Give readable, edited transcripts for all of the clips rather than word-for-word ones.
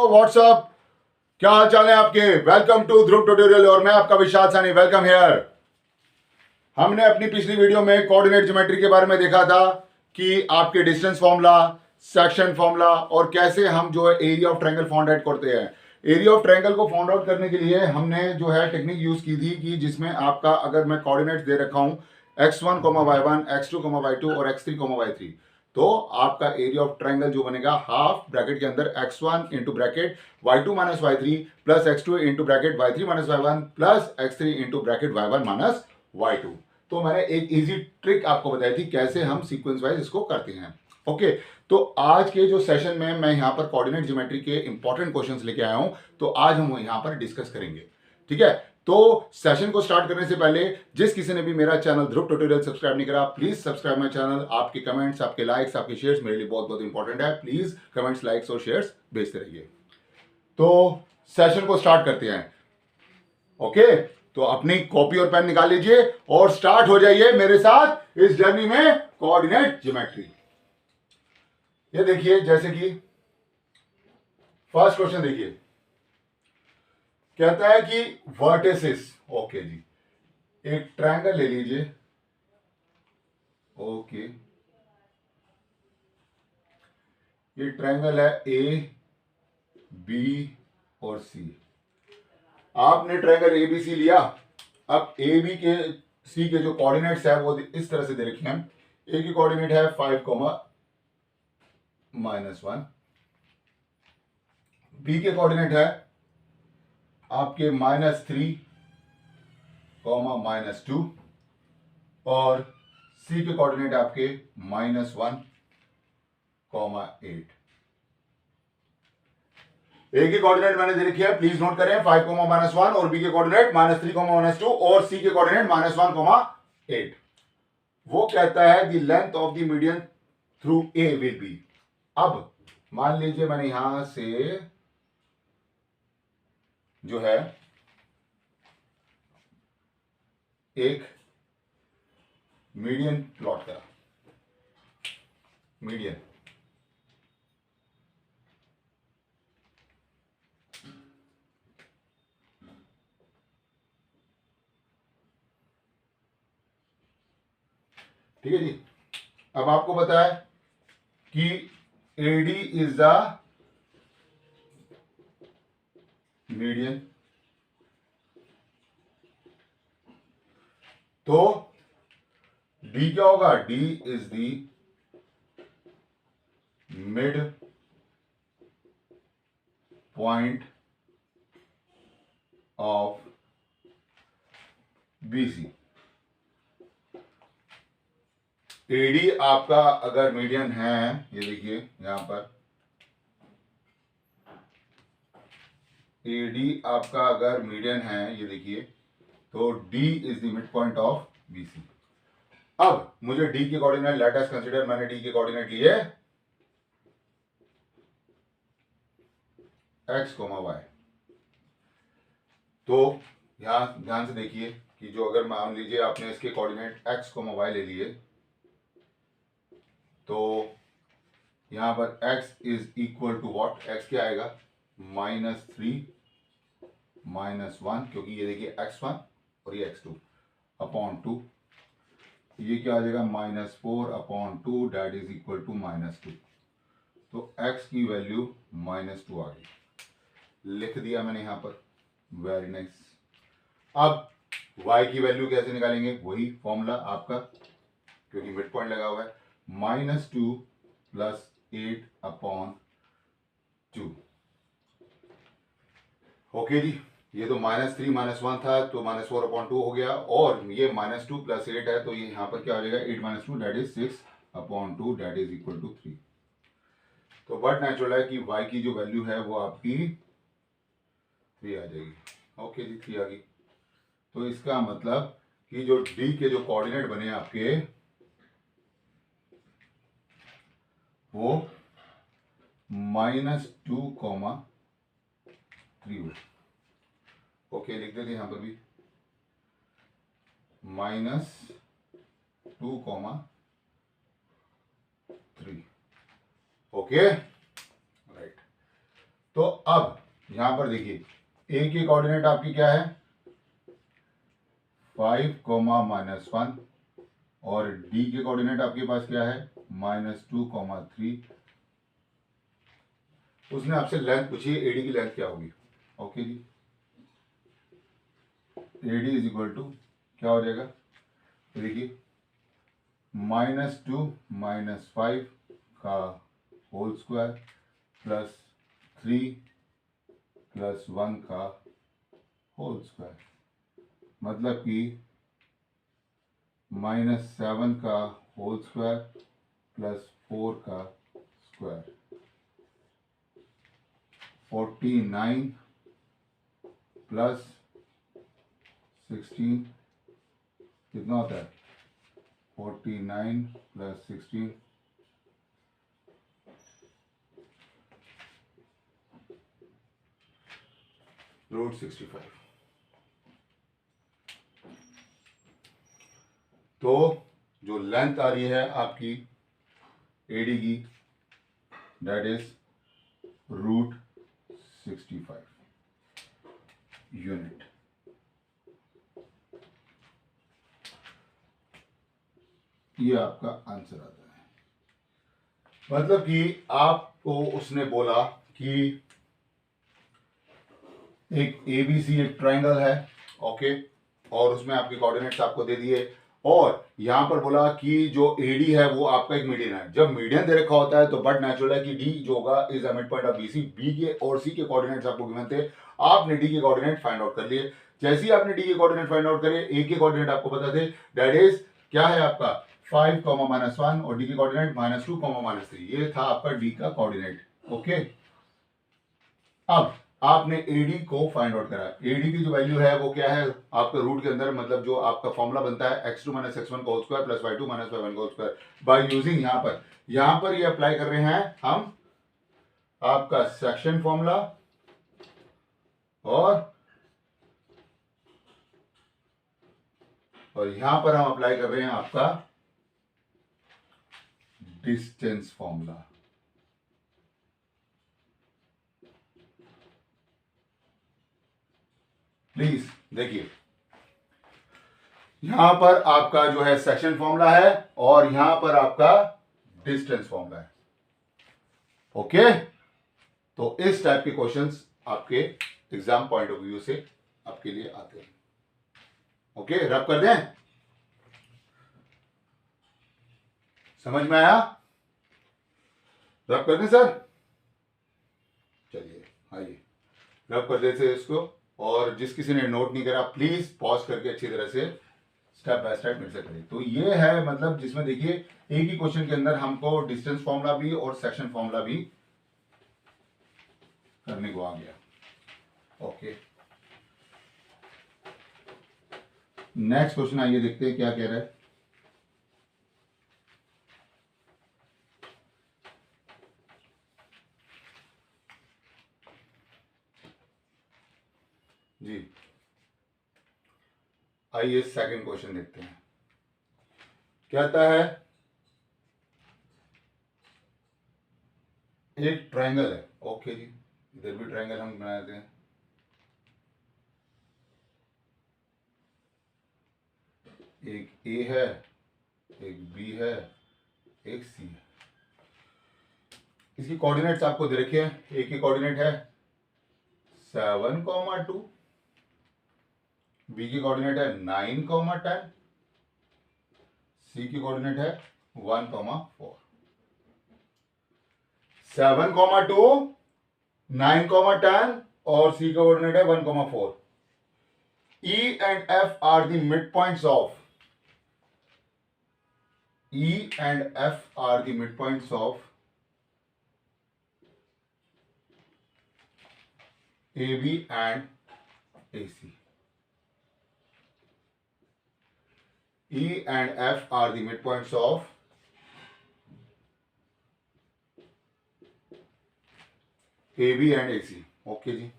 WhatsApp, क्या हाल चाल है आपके। वेलकम टू ध्रुव ट्यूटोरियल और मैं आपका विशाल सानी। Welcome here. हमने अपनी पिछली वीडियो में कोऑर्डिनेट ज्योमेट्री के बारे में देखा था कि आपके डिस्टेंस फॉर्मूला, सेक्शन फॉर्मूला और कैसे हम जो है area of triangle found out करते हैं। एरिया ऑफ ट्रायंगल को फाउंड आउट करने के लिए हमने जो है टेक्निक यूज की थी कि जिसमें आपका अगर मैं कोऑर्डिनेट्स दे रखा हूं x1, y1, x2, y2 और x3, y3, तो आपका एरिया ऑफ ट्रायंगल जो बनेगा हाफ ब्रैकेट के अंदर x1 into bracket y2 minus y3 plus x2 into bracket y3 minus y1 plus x3 into bracket y1 minus y2। तो मैंने एक इजी ट्रिक आपको बताई थी कैसे हम सीक्वेंस वाइज इसको करते हैं। ओके, तो आज के जो सेशन में मैं यहां पर कोऑर्डिनेट ज्योमेट्री के इंपॉर्टेंट क्वेश्चंस लेके आया हूं, तो आज हम यहां पर डिस्कस करेंगे। ठीक है, तो सेशन को स्टार्ट करने से पहले जिस किसी ने भी मेरा चैनल ध्रुव ट्यूटोरियल सब्सक्राइब नहीं करा, प्लीज सब्सक्राइब माय चैनल। आपके कमेंट्स, आपके लाइक्स, आपके शेयर्स मेरे लिए बहुत बहुत इंपॉर्टेंट है। प्लीज कमेंट्स, लाइक्स और शेयर्स भेजते रहिए। तो सेशन को स्टार्ट करते हैं। ओके, तो अपनी कॉपी और पेन निकाल लीजिए और स्टार्ट हो जाइए मेरे साथ इस जर्नी में कोऑर्डिनेट ज्योमेट्री। ये देखिए, जैसे कि फर्स्ट क्वेश्चन देखिए, कहता है कि वर्टिसेस। ओके जी, एक ट्रायंगल ले लीजिए। ओके, ये ट्रायंगल है ए, बी और सी। आपने ट्रायंगल ए बी सी लिया। अब ए बी के सी के जो कोऑर्डिनेट्स है वो इस तरह से दे रखे हैं। ए की कोऑर्डिनेट है 5, -1। बी के कोऑर्डिनेट है आपके -3, -2 और सी के कोऑर्डिनेट आपके -1, 8। ए की कोऑर्डिनेट मैंने दे रखी है, प्लीज नोट करें, 5, -1 और बी के कोऑर्डिनेट -3, -2 और सी के कोऑर्डिनेट -1, 8। वो कहता है the length of the median through a will be. अब मान लीजिए मैंने यहां से जो है एक मीडियन प्लॉट करा। मीडियन ठीक है जी। अब आपको पता है कि एडी इज द मीडियन, तो डी क्या होगा? D is the mid point of BC. AD आपका अगर मीडियन है, ये देखिए यहां पर एडी आपका अगर मीडियन है, ये देखिए, तो D is the mid point of BC. अब मुझे डी के कोऑर्डिनेट, लेट अस कंसीडर मैंने डी के कोऑर्डिनेट लिए x, y। तो यहां ध्यान से देखिए कि जो अगर मान लीजिए आपने इसके कोऑर्डिनेट x, y ले लिए, तो यहां पर x is equal to what? x क्या आएगा? -3, -1, क्योंकि ये देखिए x1 और ये x2 अपॉन 2। ये क्या आ जाएगा? -4/2 दैट इज इक्वल टू -2। तो x की वैल्यू -2 आ गई। लिख दिया मैंने यहां पर। Very nice. अब y की वैल्यू कैसे निकालेंगे? वही फॉर्मूला आपका, क्योंकि मिड पॉइंट लगा हुआ है। -2 + 8/2। ओके जी, ये तो -3, -1 था, तो -4/2 हो गया, और ये -2 + 8 है, तो ये यहां पर क्या आ जाएगा? 8 - 2 that is 6/2 that is equal to 3। तो बट नेचुरल है कि y की जो वैल्यू है वो आपकी 3 आ जाएगी। ओके जी, 3 आ गई। तो इसका मतलब कि जो d के जो कोऑर्डिनेट बने आपके, वो -2, 3 हो। ओके, लिख देते यहां पर भी -2, 3। Okay, right. तो अब यहां पर देखिए ए की कोऑर्डिनेट आपकी क्या है 5, -1 और डी के कोऑर्डिनेट आपके पास क्या है -2, 3। उसने आपसे लेंथ पूछी है एडी की लेंथ क्या होगी। Okay ji, AD is equal to क्या हो जाएगा देखिए -2 -5 का होल स्क्वायर +3 +1 का होल स्क्वायर, मतलब कि -7 का होल स्क्वायर +4 का स्क्वायर 49 +16 कितना होता है 49 +16 √65। तो जो लेंथ आ रही है आपकी एडी की दैट इज √65 यूनिट। ये आपका आंसर आता है। मतलब कि आपको उसने बोला कि एक एबीसी एक ट्रायंगल है, ओके, और उसमें आपके कोऑर्डिनेट्स आपको दे दिए, और यहां पर बोला कि जो एडी है वो आपका एक मीडियन है। जब मीडियन दे रखा होता है तो बट नेचुरल है कि डी जो होगा is the mid point of BC. B के और सी के कोऑर्डिनेट्स आपको गिवन थे, आपने डी के कोऑर्डिनेट फाइंड आउट कर लिए। जैसे ही आपने डी के कोऑर्डिनेट फाइंड आउट करे, ए के कोऑर्डिनेट आपको पता थे, दैट इज क्या है आपका 5, -1 और डी के कोऑर्डिनेट -2, -3। ये था आपका डी का कोऑर्डिनेट। ओके, अब आपने एडी को फाइंड आउट करा। एडी की जो वैल्यू है वो क्या है आपका रूट के अंदर, मतलब जो आपका फॉर्मूला बनता है x2 - x1 का होल स्क्वायर + y2 - y1 का होल स्क्वायर बाय यूजिंग यहां पर ये अप्लाई कर रहे हैं हम आपका सेक्शन फॉर्मूला और यहां पर हम अप्लाई कर रहे हैं आपका डिस्टेंस फॉर्मूला। प्लीज देखिए, यहां पर आपका जो है सेक्शन फॉर्मूला है और यहां पर आपका डिस्टेंस फॉर्मूला है। ओके, तो इस टाइप के क्वेश्चंस आपके एग्जाम पॉइंट ऑफ व्यू से आपके लिए आते हैं। ओके, रब कर दें, समझ में आया? रब कर दें सर, चलिए आइए रब कर देते इसको। और जिस किसी ने नोट नहीं करा प्लीज पॉज करके अच्छी तरह से स्टेप बाय स्टेप मेरे से करें। तो ये है मतलब जिसमें देखिए एक ही क्वेश्चन के अंदर हमको डिस्टेंस फॉर्मूला भी और सेक्शन फॉर्मूला भी करने को आ गया। ओके, नेक्स्ट क्वेश्चन आइए देखते हैं क्या कह रहा है। जी आइए सेकंड क्वेश्चन देखते हैं। कहता है एक ट्रायंगल है। ओके जी, इधर भी ट्रायंगल हम बना देते हैं। एक ए है, एक बी है, एक सी है। इसकी कोऑर्डिनेट्स आपको दे रखे हैं। ए की कोऑर्डिनेट है 7, 2, बी की कोऑर्डिनेट है 9, 10, सी की कोऑर्डिनेट है 1, 4। 7, 2, 9, 10 और सी का कोऑर्डिनेट है 1, 4। E and F are the midpoints of AB and AC. E and F are the midpoints of AB and AC. Okay जी,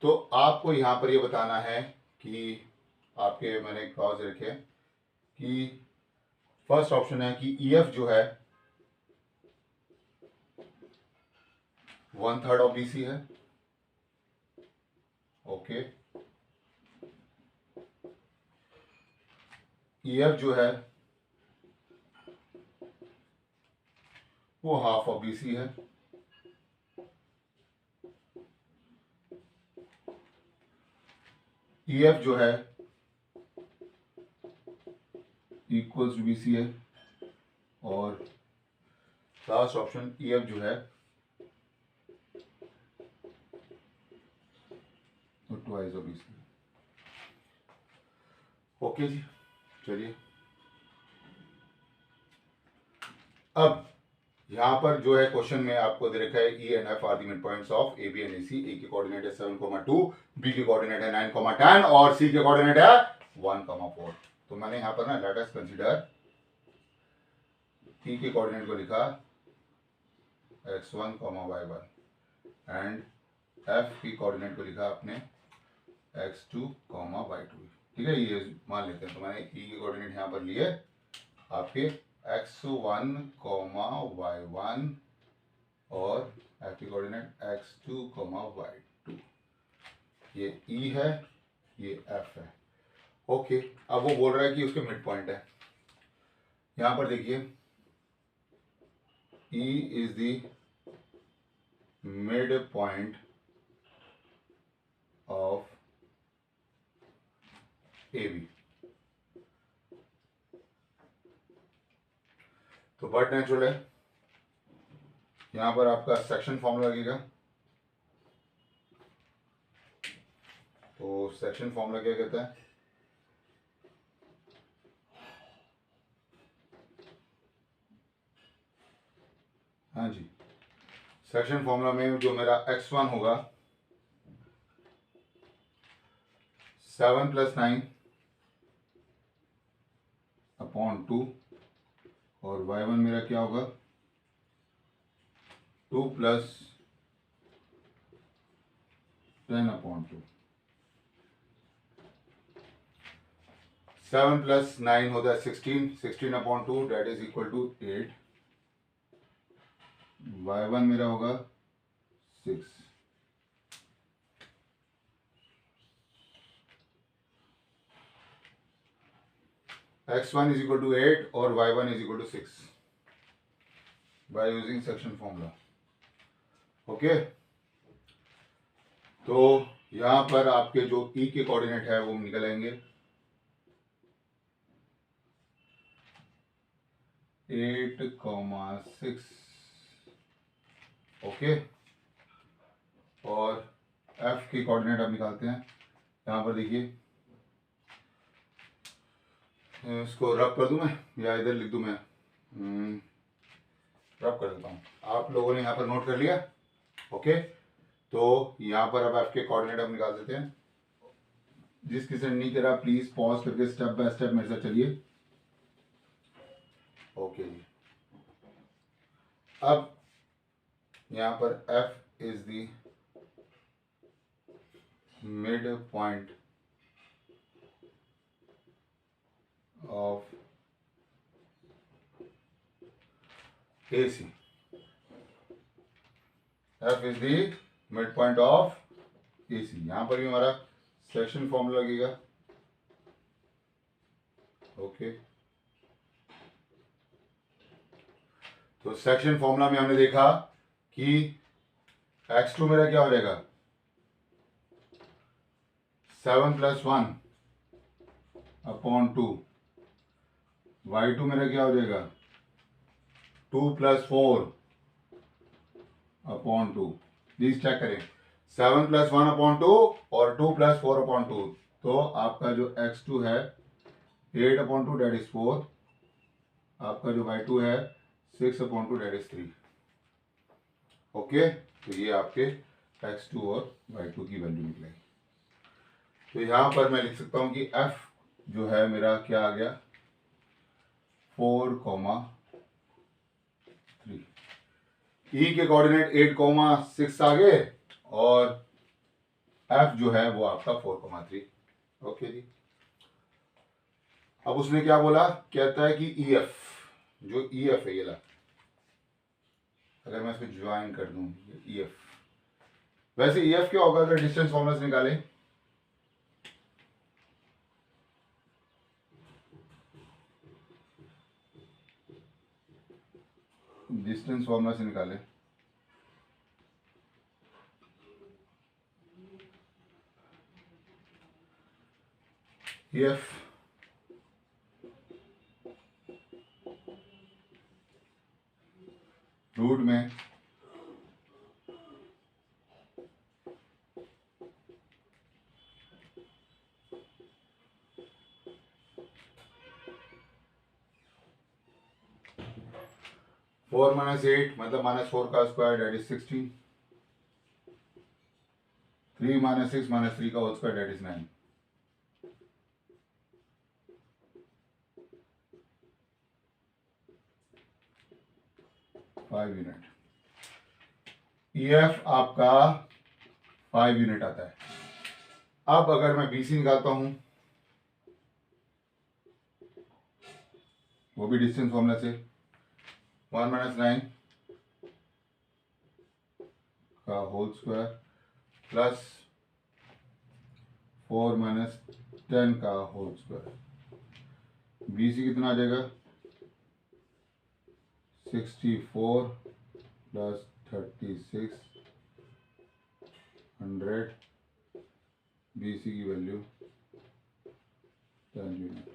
तो आपको यहां पर ये बताना है कि आपके मैंने क्लॉज रखे कि फर्स्ट ऑप्शन है कि EF जो है 1/3 ऑफ BC है। ओके, EF जो है वो हाफ ऑफ BC है। EF जो है इक्वल्स टू BC है। और लास्ट ऑप्शन EF जो है तो ट्वाइस ऑफ BC। ओके जी, चलिए अब यहां पर जो है क्वेश्चन में आपको दे रखा है E and F are the mid points of AB and AC। A के कोऑर्डिनेट है 7,2, B के कोऑर्डिनेट है 9,10 और C के कोऑर्डिनेट है 1,4। तो मैंने यहां पर ना लेट अस कंसीडर E के कोऑर्डिनेट को लिखा x1, y1 एंड F की कोऑर्डिनेट को लिखा आपने x2, y2। ठीक है, ये मान लेते हैं। तो मैंने E के कोऑर्डिनेट यहां पर लिए आपके x1, y1 और F की कोऑर्डिनेट x2, y2। ये E है, ये F है। ओके, अब वो बोल रहा है कि उसके मिड पॉइंट है। यहां पर देखिए E is the mid point of AB। तो बट नेचुरल है, यहां पर आपका सेक्शन फॉर्मूला लगेगा। तो सेक्शन फॉर्मूला क्या कहता है? हाँ जी, सेक्शन फॉर्मूला में जो मेरा x1 होगा 7 + 9 अपॉन 2 और y1 मेरा क्या होगा 2 + 10 अपॉन 2। 7 + 9 होता है 16, 16 upon 2 that is equal to 8। y1 मेरा होगा 6। x1 इज इक्वल टू 8 और y1 is equal to 6 by using section formula. Okay, तो यहां पर आपके जो E के कोऑर्डिनेट है वो निकल आएंगे 8,6। ओके, और F के कोऑर्डिनेट अब निकालते हैं। यहां पर देखिए, इसको रब कर दूं मैं या इधर लिख दूं मैं? रब कर देता हूं। आप लोगों ने यहां पर नोट कर लिया? ओके, तो यहां पर अब F के कोऑर्डिनेट अब निकाल देते हैं। जिस किसी ने नहीं करा प्लीज पॉज करके स्टेप बाय स्टेप मेरे साथ चलिए। ओके जी, अब यहां पर F is the mid point of AC। F is the mid point of AC। यहां पर भी हमारा सेक्शन फॉर्मूला लगेगा। ओके, तो सेक्शन फॉर्मूला में हमने देखा कि x2 मेरा क्या हो जाएगा 7 + 1 अपॉन 2। y2 मेरा क्या हो जाएगा 2 + 4 अपॉन 2। प्लीज चेक करें, 7 + 1 अपॉन 2 और 2 + 4 अपॉन 2। तो आपका जो x2 है 8 अपॉन 2 डेट इज 4। आपका जो y2 है 6 अपॉन 2 डेट इज 3। ओके, तो ये आपके x2 और y2 की वैल्यू निकलेगी। तो यहां पर मैं लिख सकता हूं कि F जो है मेरा क्या आ गया 4,3। E के कोऑर्डिनेट 8,6 आ गए और F जो है वो आपका 4,3। ओके जी, अब उसने क्या बोला, कहता है कि EF जो EF है ये ला, अगर मैं इसको ज्वाइन कर दूं EF वैसे EF क्या होगा अगर डिस्टेंस फॉर्मूला से निकालें? डिस्टेंस फॉर्मूला से निकालें EF रूट में 4 - 8 मतलब -4 का स्क्वायर डेट इज 16, 3 - 6 - 3 का whole square that is 9। Five unit EF आपका 5 यूनिट आता है। अब अगर मैं BC निकालता हूं वो भी डिस्टेंस फॉर्मूला से 1 - 9 का होल स्क्वायर प्लस 4 - 10 का होल स्क्वायर। BC कितना आ जाएगा? 64 प्लस 36 100। BC की वैल्यू 10 यूनिट।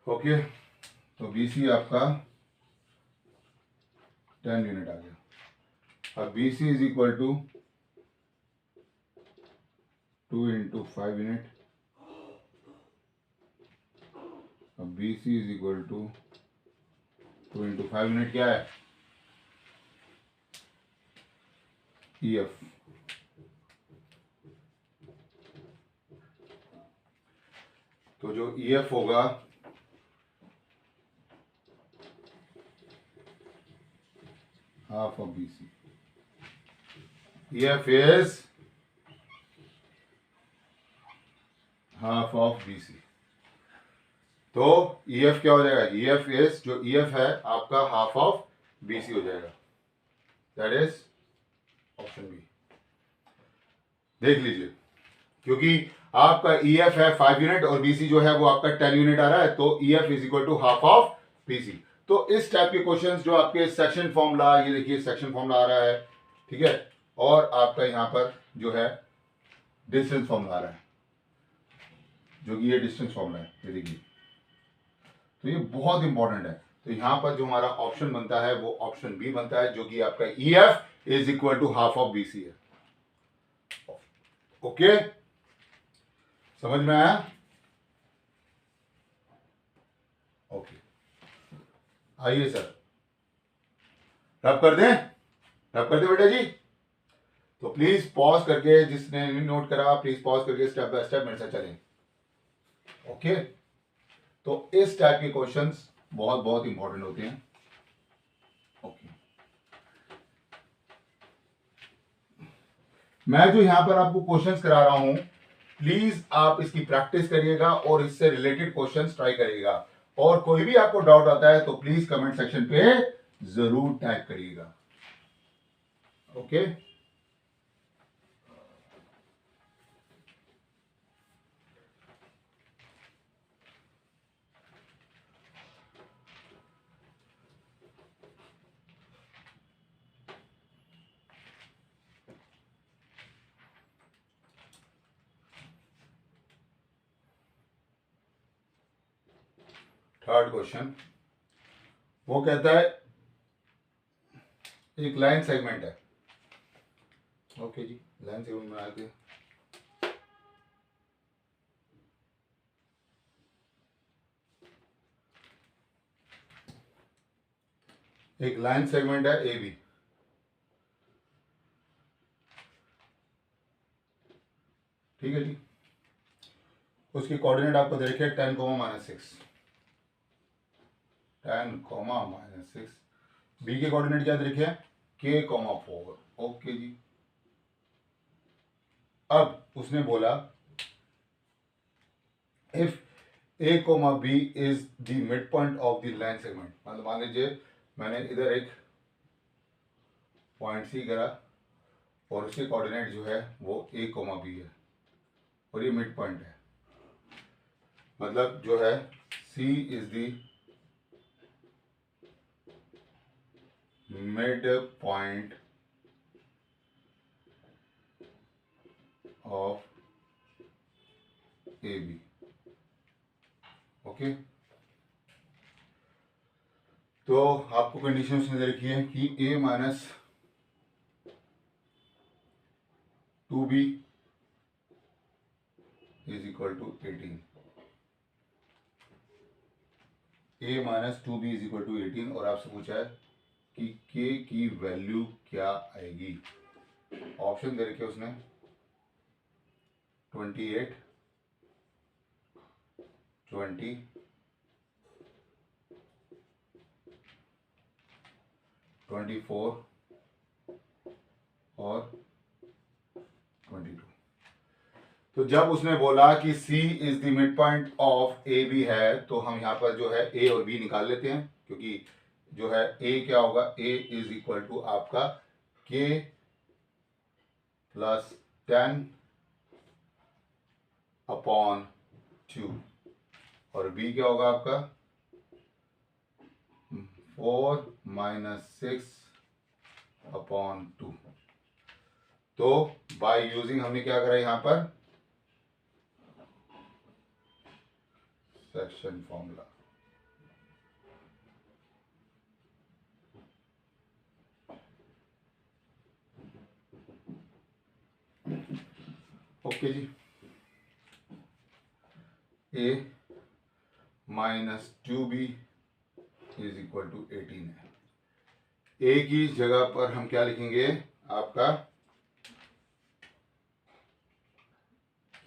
ओके, तो BC आपका 10 यूनिट आ गया। अब BC is equal to 2 × 5 unit. अब BC is equal to 2 × 5 unit क्या है? EF। तो जो EF होगा half of BC। EF is half of BC। तो EF क्या हो जाएगा? EF is जो EF है आपका हाफ ऑफ BC हो जाएगा। That is option B. देख लीजिए, क्योंकि आपका EF है 5 यूनिट और BC जो है वो आपका 10 यूनिट आ रहा है, तो EF is equal to half of BC। तो इस टाइप के क्वेश्चंस जो आपके सेक्शन फॉर्मूला, ये देखिए सेक्शन फॉर्मूला आ रहा है, ठीक है, और आपका यहां पर जो है डिस्टेंस फॉर्मूला आ रहा है, जो कि ये डिस्टेंस फॉर्मूला है, ये देखिए। तो ये बहुत इंपॉर्टेंट है। तो यहां पर जो हमारा ऑप्शन बनता है वो ऑप्शन बी बनता है, जो कि आपका EF is equal to half of BC है। ओके, समझ में आया? ओके, आइए सर, रब कर दें, रब कर दें बेटा जी। तो प्लीज पॉज करके, जिसने नोट करा प्लीज पॉज करके स्टेप बाय स्टेप मेरे साथ चलें। ओके, तो इस टाइप के क्वेश्चंस बहुत बहुत इंपॉर्टेंट होते हैं। ओके, मैं जो यहां पर आपको क्वेश्चंस करा रहा हूं, प्लीज आप इसकी प्रैक्टिस करिएगा और इससे रिलेटेड क्वेश्चंस ट्राई करिएगा। और कोई भी आपको डाउट आता है तो प्लीज कमेंट सेक्शन पे जरूर टाइप करिएगा। ओके, थर्ड क्वेश्चन वो कहता है एक लाइन सेगमेंट है। ओके जी, लाइन सेगमेंट बना के एक लाइन सेगमेंट है AB, ठीक है जी। उसकी कोऑर्डिनेट आपको दे रखे 10, -6, 10, -6। बी के कोऑर्डिनेट क्या दे रखे हैं? K, 4। ओके जी। अब उसने बोला if A, B is the mid point of the line segment. मतलब मान लीजिए मैंने इधर एक पॉइंट सी करा और उसके कोऑर्डिनेट जो है वो a, b है और ये मिड पॉइंट है। मतलब जो है C is the mid point of A B. Okay, तो आपको कंडीशन उसने दे रखी है कि a minus 2b is equal to 18। a minus 2b is equal to 18 और आपसे पूछा है कि k की वैल्यू क्या आएगी। ऑप्शन दे रखे उसने 28, 20, 24 और 22। तो जब उसने बोला कि C is the mid point of A B है तो हम यहाँ पर जो है A और B निकाल लेते हैं, क्योंकि जो है A क्या होगा, A इज इक्वल टू आपका K प्लस 10 अपॉन 2 और B क्या होगा आपका 4 माइनस 6 अपॉन 2। तो बाय यूजिंग हमने क्या करा यहां पर सेक्शन फॉर्मूला। ओके जी, a minus 2b is equal to 18 है। a की जगह पर हम क्या लिखेंगे आपका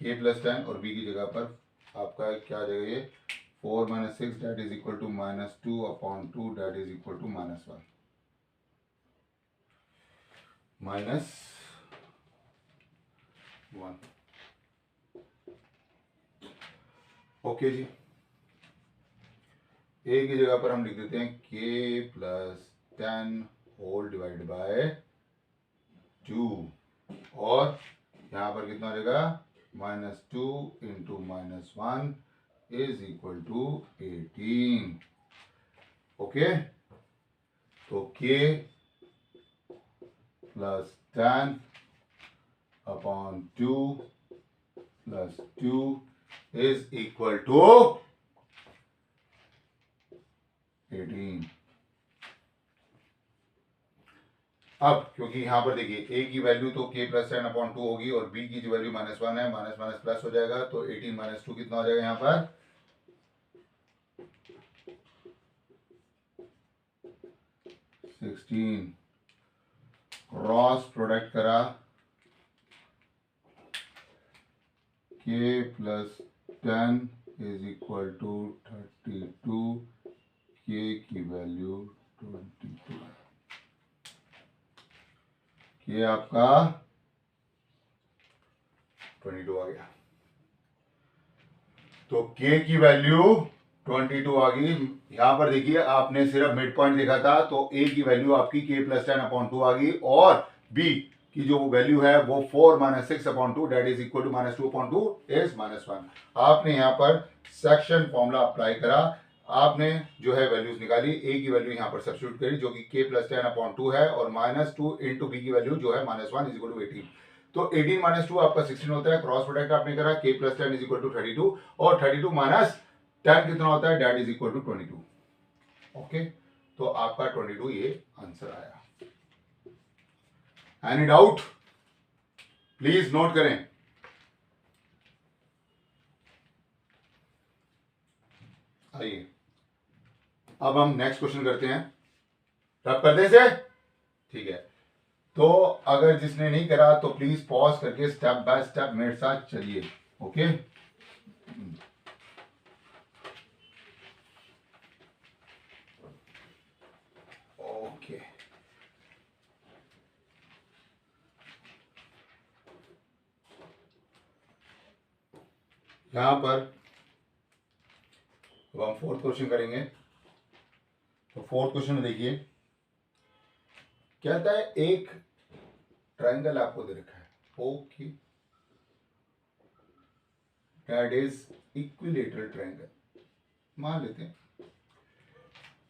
k प्लस 10 और b की जगह पर आपका क्या आ जाएगा, ये 4 minus 6 that is equal to minus 2 upon 2 that is equal to minus 1 minus 1। Okay जी, a की जगह पर हम लिख देते हैं k plus 10 whole divide by 2 और यहाँ पर कितना आ जाएगा minus 2 into minus 1 is equal to 18। Okay, तो k plus 10 upon 2 plus 2 is equal to 18। अब क्योंकि यहां पर देखिए a की वैल्यू तो k प्लस 10 अपॉन 2 होगी और b की जो वैल्यू माइनस 1 है, माइनस माइनस प्लस हो जाएगा, तो 18 माइनस 2 कितना हो जाएगा यहां पर 16। क्रॉस प्रोडक्ट करा k plus 10 is equal to 32, k की वैल्यू 22 है। ये आपका 22 आ गया। तो k की वैल्यू 22 आ गई। यहां पर देखिए आपने सिर्फ मिड पॉइंट देखा था, तो a की वैल्यू आपकी k प्लस 10 अपॉन 2 आ गई और b की जो वैल्यू है वो 4 minus 6 upon 2 that is equal to minus 2 upon 2 is minus 1। आपने यहां पर सेक्शन फॉर्मूला अप्लाई करा, आपने जो है वैल्यूज निकाली, a की वैल्यू यहां पर सब्स्टिट्यूट करी जो कि k प्लस 10 अपॉन 2 है और माइनस 2 इंटू b की वैल्यू जो है माइनस 1 इज इक्वल टू 18। तो 18 माइनस 2 आपका 16 होता है। क्रॉस प्रोडक्ट आपने करा k plus 10 is equal to 32 और 32 माइनस 10 कितना होता है, that is equal to 22। Okay, तो आपका 22 ये आंसर आया। एनी डाउट प्लीज नोट करें। आइए अब हम नेक्स्ट क्वेश्चन करते हैं। रब कर दें से, ठीक है। तो अगर जिसने नहीं करा तो प्लीज पॉज करके स्टेप बाय स्टेप मेरे साथ चलिए। ओके, ओके, यहां पर अब हम फोर्थ क्वेश्चन करेंगे। तो फोर्थ क्वेश्चन में देखिए कहता है एक ट्राइंगल आपको दे रखा है, okay, that is equilateral triangle. मान लेते हैं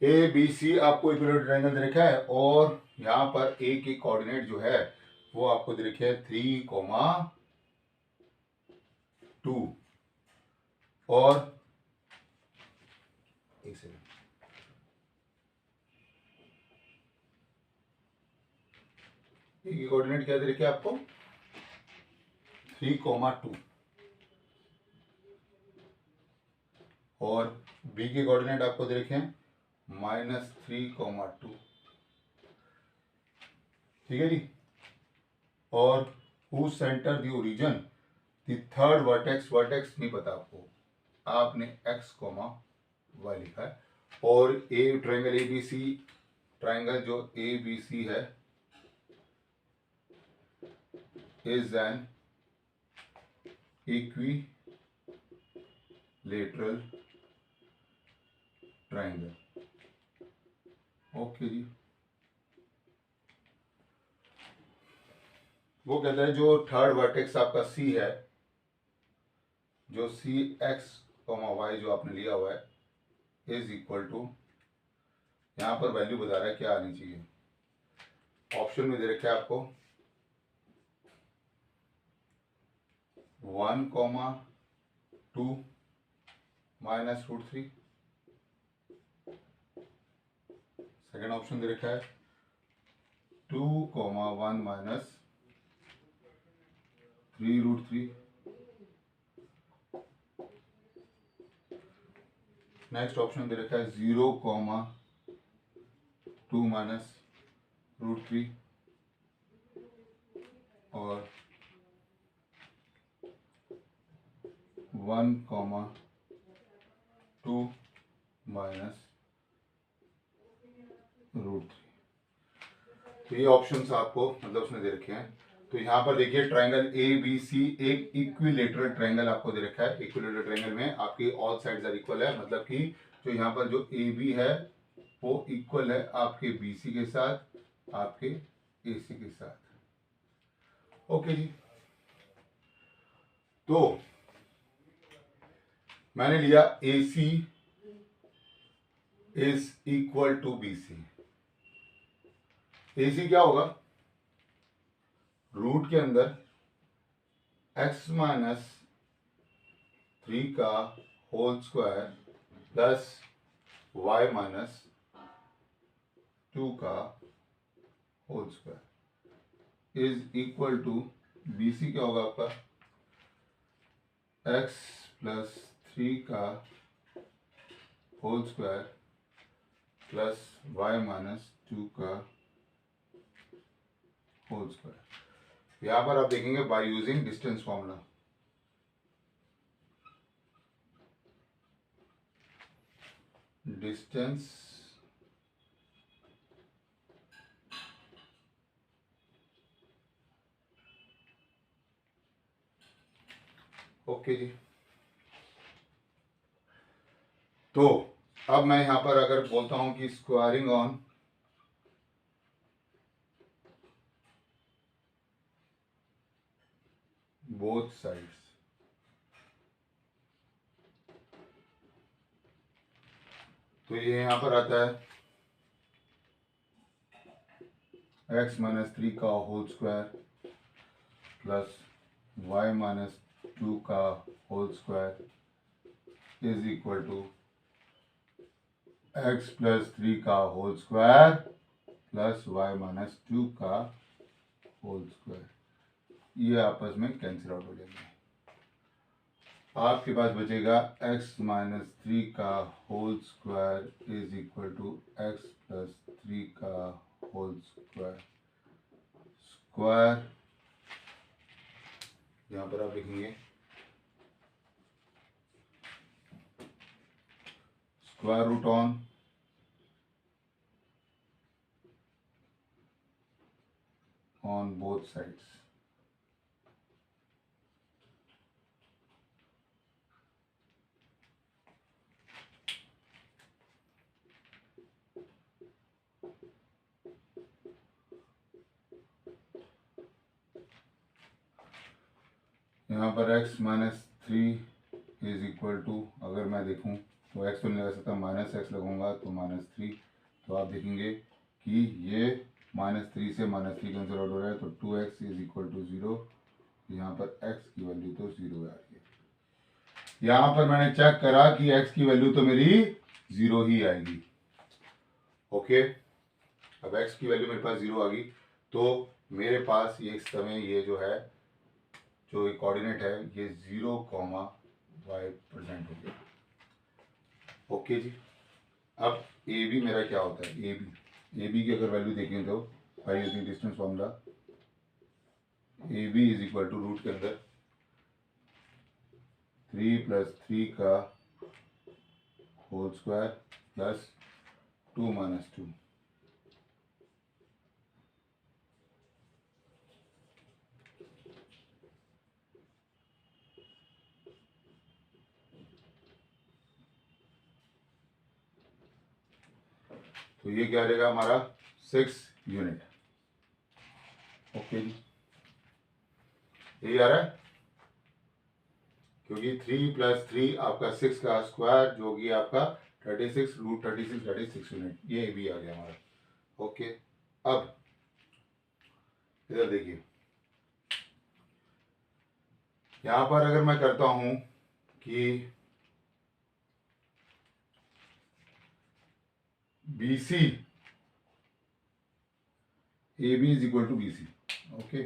ए बी सी आपको इक्विलेटरल ट्राइंगल दे रखा है और यहाँ पर ए के कोऑर्डिनेट जो है वो आपको दे रखे है 3,2 और एक सेकंड, ए के कोऑर्डिनेट क्या दे रखे आपको 3,2 और बी के कोऑर्डिनेट आपको दे रखे हैं -3,2, ठीक है जी। और who centre the origin the third vertex, vertex नहीं पता आपको, आपने x, y लिखा है और a triangle A B C, triangle जो ए बी सी है is an equilateral triangle, okay जी। वो कहता है जो थर्ड वर्टेक्स आपका सी है, जो सी एक्स वाई जो आपने लिया हुआ है इज इक्वल टू, यहां पर वैल्यू बता रहा है क्या आनी चाहिए, ऑप्शन में दे रखा है आपको 1,2 -√3, सेकेंड ऑप्शन दे रखा है 2,1 -3√3, नेक्स्ट ऑप्शन दे रखा है 0,2 -√3 और 1,2 -√3। तो ये ऑप्शंस आपको मतलब उसने दे रखे हैं। तो यहाँ पर देखिए ट्रायंगल ए बी सी एक इक्विलेटरल ट्रायंगल आपको दे रखा है। इक्विलेटरल ट्रायंगल में आपकी ऑल साइड्स आर इक्वल है, मतलब कि जो यहाँ पर जो ए बी है वो इक्वल है आपके बी सी के साथ, आपके ए सी के साथ, ओके जी। तो मैंने लिया A C is equal to B C. A C क्या होगा, रूट के अंदर x -3 का होल स्क्वायर प्लस y -2 का whole square is equal to B C क्या होगा आपका x +3 का होल स्क्वायर प्लस y -2 का होल स्क्वायर। यहां पर आप देखेंगे by using distance formula, distance okay जी। तो अब मैं यहां पर अगर बोलता हूं कि स्क्वायरिंग ऑन बोथ साइड्स, तो ये यहां पर आता है x -3 का होल स्क्वायर प्लस y -2 का whole square is equal to x +3 का होल स्क्वायर प्लस y -2 का होल स्क्वायर। ये आपस में कैंसिल आउट हो जाएंगे, आपके पास बचेगा x -3 का whole square is equal to x +3 का होल स्क्वायर, स्क्वायर यहां पर आप लिखेंगे square root on both sides, यहाँ पर x minus 3 is equal to, अगर मैं देखूँ तो x तो नहीं लगा सकता, माइनस एक्स लगूंगा तो -3। तो आप देखेंगे कि ये -3 से -3 कैंसिल आउट हो रहा है, तो 2x इज इक्वल टू 0। यहाँ पर x की वैल्यू तो 0 आ रही है। यहाँ पर मैंने चेक करा कि x की वैल्यू तो मेरी 0 ही आएगी। ओके, अब x की वैल्यू मेरे पास 0 आ गई, तो मेरे पास ये समय ये जो है, जो कोऑर्डिनेट है, ये 0,y प्रेजेंट हो गया। ओके जी, अब ए बी मेरा क्या होता है, ए बी की अगर वैल्यू देखें तो by using distance formula, A B is equal to root के अंदर 3 + 3 का होल स्क्वायर प्लस 2 - 2। तो ये क्या रहेगा हमारा 6 यूनिट। ओके जी, यही आ रहा है, क्योंकि 3 + 3 आपका 6 का स्क्वायर जो कि आपका 36 √36 यूनिट, ये भी आ गया हमारा। ओके, अब इधर देखिए, यहां पर अगर मैं करता हूं कि BC AB is equal to BC, okay,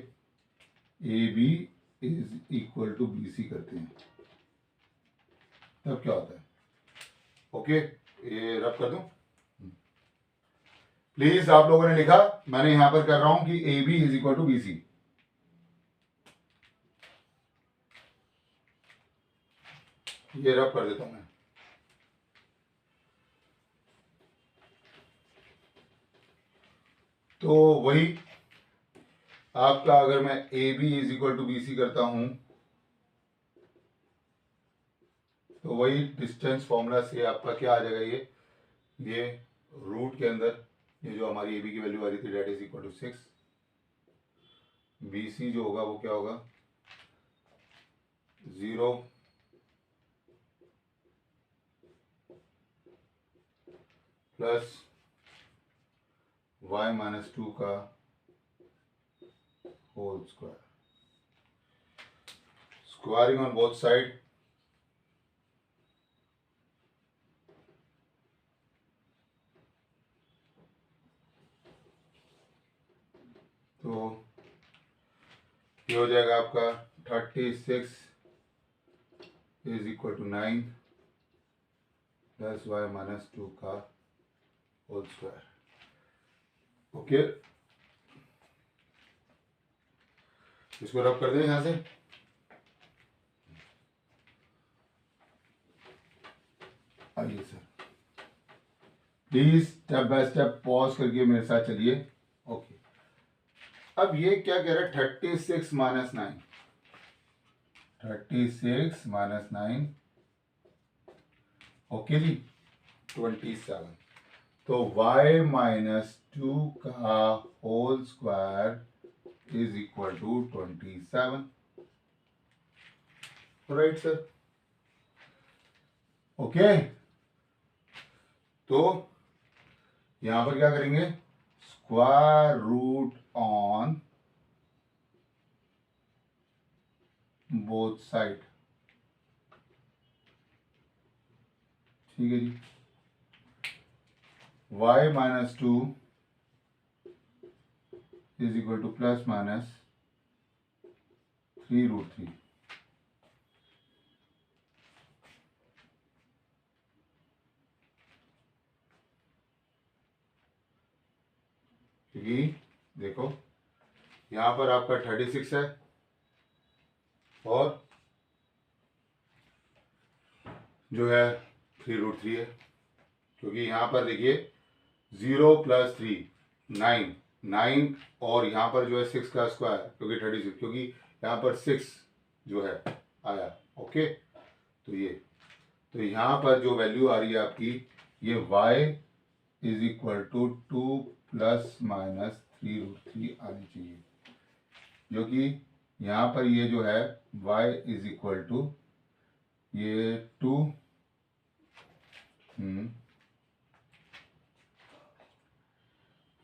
AB is equal to BC करते हैं, तब क्या होता है। ओके, ये रब कर दूं प्लीज। आप लोगों ने लिखा, मैंने यहां पर कर रहा हूं कि AB is equal to BC। ये रब कर देता हूं मैं। तो वही आपका, अगर मैं AB is equal to BC करता हूं, तो वही डिस्टेंस फॉर्मूला से आपका क्या आ जाएगा, ये रूट के अंदर ये जो हमारी AB की वैल्यू आ रही थी, that is equal to 6। BC जो होगा वो क्या होगा, 0 प्लस y - 2 का whole square, squaring on both side, तो ये हो जाएगा आपका 36 is equal to 9 plus y - 2 का होल स्क्वायर। ओके, इसको रब कर दें यहां से। आइए sir, please step by step pause करके मेरे साथ चलिए। ओके, अब ये क्या कह रहा है, 36 - 9, 36 - 9, ओके जी, 27। तो y - 2 का whole square is equal to 27, right sir. Okay, तो यहां पर क्या करेंगे, square root on both side, ठीक है जी। y - 2 इज इक्वल टू +- 3√3, क्योंकि देखो यहां पर आपका 36 है और जो है 3√3 है, क्योंकि यहां पर देखिए 0 + 3 9 9, और यहाँ पर जो है 6 का स्क्वायर, क्योंकि 36, क्योंकि यहाँ पर 6 जो है आया। ओके, तो यहाँ पर जो वैल्यू आ रही है आपकी, ये y इज इक्वल टू 2 ± 3√3 आनी चाहिए, जो कि यहाँ पर ये जो है y इज इक्वल टू ये 2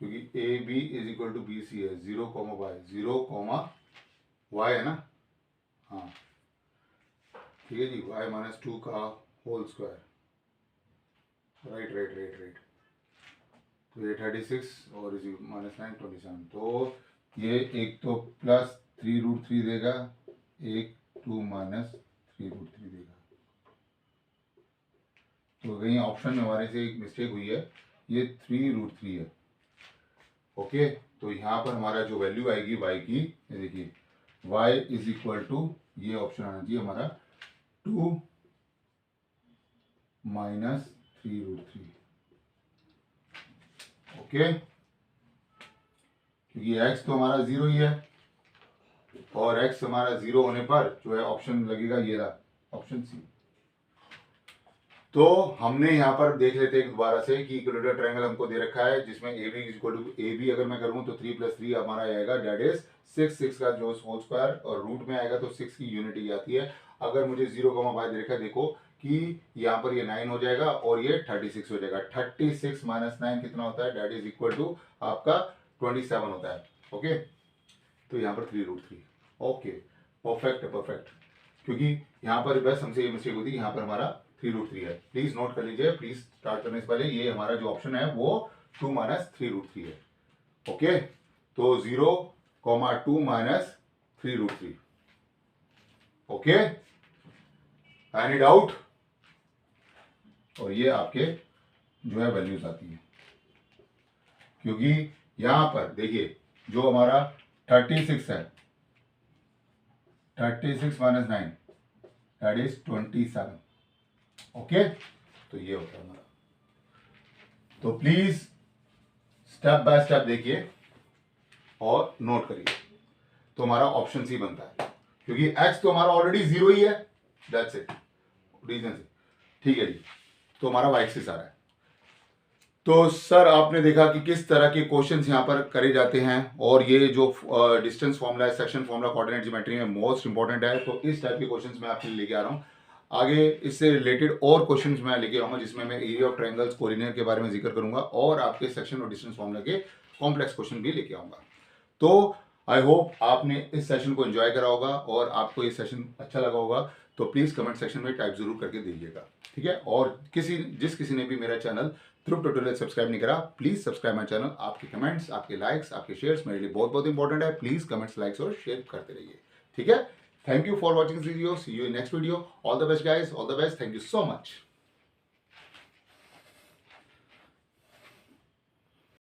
क्योंकि A B is equal to B C है, 0,y है ना, हाँ ठीक है जी, y माइनस 2 का whole square, right right right right. तो ये 36 और इसी माइनस 9 27, तो ये एक तो प्लस 3√3 देगा, एक 2 माइनस 3√3 देगा। तो कहीं ऑप्शन में हमारे से एक मिस्टेक हुई है, ये 3√3 है। ओके, तो यहाँ पर हमारा जो वैल्यू आएगी y की, ये देखिए y इज इक्वल टू, ये ऑप्शन आना चाहिए हमारा 2 माइनस 3√3। ओके, क्योंकि x तो हमारा 0 ही है और x हमारा 0 होने पर जो है ऑप्शन लगेगा ये रहा, ऑप्शन सी। तो हमने यहाँ पर देख लेते हैं दोबारा से कि इक्विलेटरल ट्रायंगल हमको दे रखा है जिसमें A B equal to, A B अगर मैं करूँ तो 3 + 3 हमारा आएगा, डेट इज 6 का जो होल स्क्वायर, और रूट में आएगा तो 6 की यूनिटी आती है। अगर मुझे 0,5 दे रखा है, देखो कि यहाँ पर ये 9 हो जाएगा और ये 36 हो जाएगा। 36 माइनस 9 कितना होता है, डेट इज इक्वल टू आपका 27 होता है। ओके, तो यहाँ पर 3√3। ओके, परफेक्ट है, परफेक्ट। क्योंकि यहाँ पर बस हमसे ये मिस्टेक होती है, यहाँ पर हमारा 3√3 है। प्लीज नोट कर लीजिए, प्लीज स्टार्ट करने से पहले ये हमारा जो ऑप्शन है वो 2 माइनस 3√3 है। ओके, तो 0,2 माइनस 3√3। Okay, any doubt? और ये आपके जो है वैल्यूज आती है, क्योंकि यहां पर देखिए जो हमारा 36 है, 36 माइनस 9 दैट इज 27। ओके, तो ये होता है हमारा। तो प्लीज स्टेप बाय स्टेप देखिए और नोट करिए। तो हमारा ऑप्शन सी बनता है, क्योंकि x तो हमारा ऑलरेडी 0 ही है, दैट्स इट, रीजन से। ठीक है जी, तो हमारा y एक्सिस आ रहा है। तो सर आपने देखा कि किस तरह के क्वेश्चंस यहाँ पर करे जाते हैं, और ये जो डिस्टेंस फॉर्मूला है, सेक्शन फॉर्मूला कोऑर्डिनेट ज्योमेट्री में मोस्ट इंपॉर्टेंट है। तो इस टाइप के क्वेश्चंस मैं आपके लिए लेके आ रहा हूँ। आगे इससे रिलेटेड और क्वेश्चंस मैं लेके आऊंगा जिसमें मैं एरिया ऑफ ट्रायंगल्स, कोलिनियर के बारे में जिक्र करूंगा, और आपके सेक्शन और डिस्टेंस फॉर्मूला के कॉम्प्लेक्स क्वेश्चन भी लेके आऊंगा। तो आई होप आपने इस सेशन को एंजॉय करा होगा और आपको ये सेशन अच्छा लगा होगा। तो प्लीज कमेंट सेक्शन में टाइप जरूर करके दीजिएगा, ठीक है। और जिस किसी ने भी मेरा चैनल ध्रुव ट्यूटोरियल सब्सक्राइब नहीं करा, प्लीज सब्सक्राइब माय चैनल। आपके कमेंट्स, आपके लाइक्स, आपके शेयर्स मेरे लिए बहुत बहुत इंपॉर्टेंट है। प्लीज कमेंट्स, लाइक्स और शेयर करते रहिए, ठीक है। Thank you for watching this video, see you in next video. All the best guys, all the best, thank you so much.